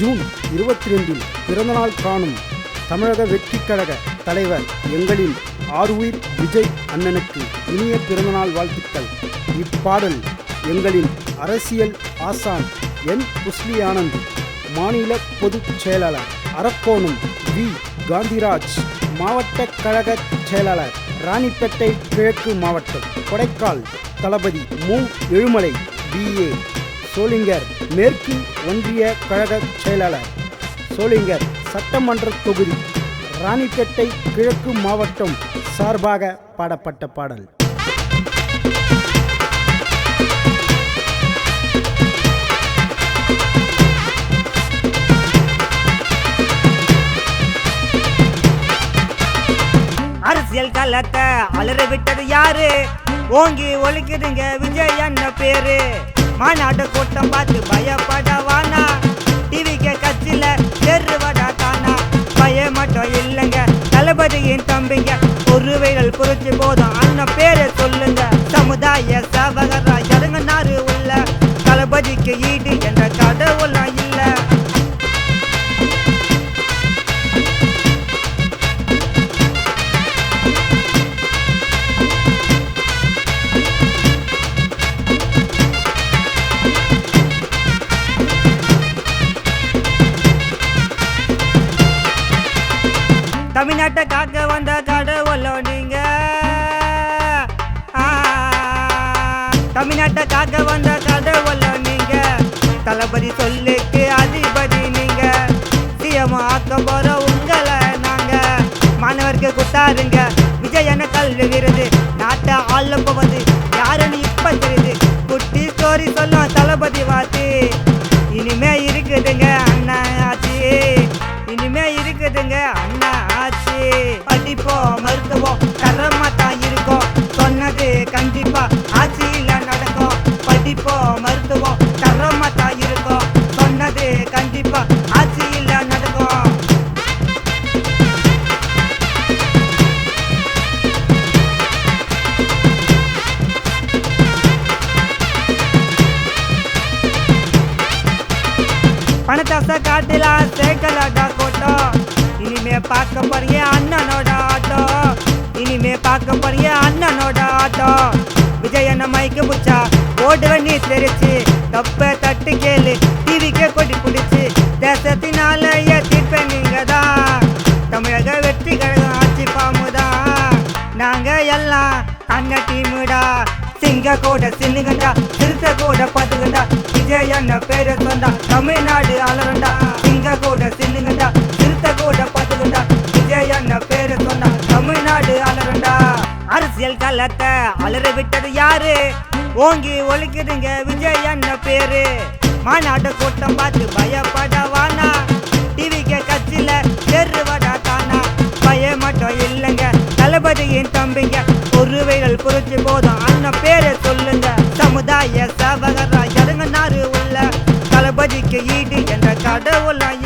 June 22 பிறந்தநாள் காணும் தமிழக வெற்றிக் கழக தலைவர் எங்களின் ஆருயிர் விஜய் அண்ணனுக்கு இனிய பிறந்தநாள் வாழ்த்துக்கள். இப்பாடல் எங்களின் அரசியல் ஆசான் என் புஸ்லி ஆனந்த், மாநில பொதுச் செயலாளர் அரக்கோணம் வி காந்திராஜ், மாவட்ட கழக செயலாளர் ராணிப்பேட்டை கிழக்கு மாவட்டம் கொடைக்கால் தளபதி மு எழுமலை BA, சோளிங்கர் மேற்கு ஒன்றிய கழக செயலாளர், சோளிங்கர் சட்டமன்ற தொகுதி, ராணிப்பேட்டை கிழக்கு மாவட்டம் சார்பாக பாடப்பட்ட பாடல். அரசியல் களத்தை அலற விட்டது யாரு? ஓங்கி ஒழிக்குதுங்க விஜய் அண்ண பேரு. மாநாட்டு கூட்டம் பார்த்து பயப்படவானா, டிவிக்கு கட்சியில தெருவடா தானா. பய மட்டும் இல்லைங்க தளபதியின் தம்பிங்க, ஒரு விரல் குறிச்சு போதும் அண்ணன் பேரை சொல்லுங்க. சமுதாய சேவகரா இறங்கினாரு உள்ள, தளபதிக்கு ஈடு என்ற கடவுளாம் இல்ல. தமிழ்நாட்டை காக்க வந்த கடவுளோ நீங்க, தமிழ்நாட்டை காக்க வந்த கடவுளோ நீங்க. தளபதி சொல்லுக்கு அதிபதி நீங்க, சிஎம் ஆக்க போற உங்களை நாங்க. மாணவருக்கு குத்தாருங்க விஜய் அண்ணன் கல்வி விருது, நாட்டை ஆள போவது யாருன்னு இப்ப தெரியுது. குட்டி ஸ்டோரி சொல்லும் தளபதி வாத்தி, இனிமே இருக்குதுங்க அண்ணா ஆச்சு, இனிமே இருக்குதுங்க அண்ணா ஆச்சு. படிப்போம் மருத்துவம் தரமா தான் இருக்கும், சொன்னது கண்டிப்பா ஆட்சியில நடக்கும். படிப்போம் மருத்துவம் தரமா தான் இருக்கும், சொன்னது கண்டிப்பா ஆட்சியில நடக்கும். பணத்தாசை காட்டலாம் சேர்க்கலாட்டா கோட்டம், இனிமே பார்க்க போறிய அண்ணனோட ஆட்டம், இனிமே பார்க்க போறிய அண்ணனோட ஆட்டம். விஜய் அண்ணன் மைக்கு புச்சா ஓடுவன் நீ தெரிச்சு, தப்ப தட்டு கேளு டிவிக்கே கொடி பிடிச்சு. தேசத்தினால தீர்ப்பேன் நீங்க தான், தமிழக வெற்றி கழகம் ஆட்சி பாமுதான். நாங்க எல்லாம் அண்ண டீமுடா, சிங்க கூட சின்னுகண்டா, சிறுத்த கூட பத்துகண்டா. விஜய் அண்ணன் பேரை சொந்தா தமிழ்நாடு அலரண்டா, சிங்க கூட சின்னுகண்டா, சிறுத்த கூட பத்துகண்டா. விஜய் அண்ணன் பேரை சொந்தா தமிழ்நாடு அலரண்டா. அரசியல் களத்தை அலற விட்டது யாரு? ஓங்கி ஒழிக்குதுங்க விஜய் அண்ணன் பேரு. மாநாட்டு கூட்டம் பார்த்து பயப்படவானா, டிவிக்கு கட்சியில தெருவடா தானா. பய மட்டும் இல்லைங்க தளபதியின் தம்பிங்க, ஒரு விரல் குறிச்சு போதும் அண்ணன் பேரை சொல்லுங்க. சமுதாய சேவகரா இறங்கினாரு உள்ள, தளபதிக்கு ஈடு என்ற கடவுளாம்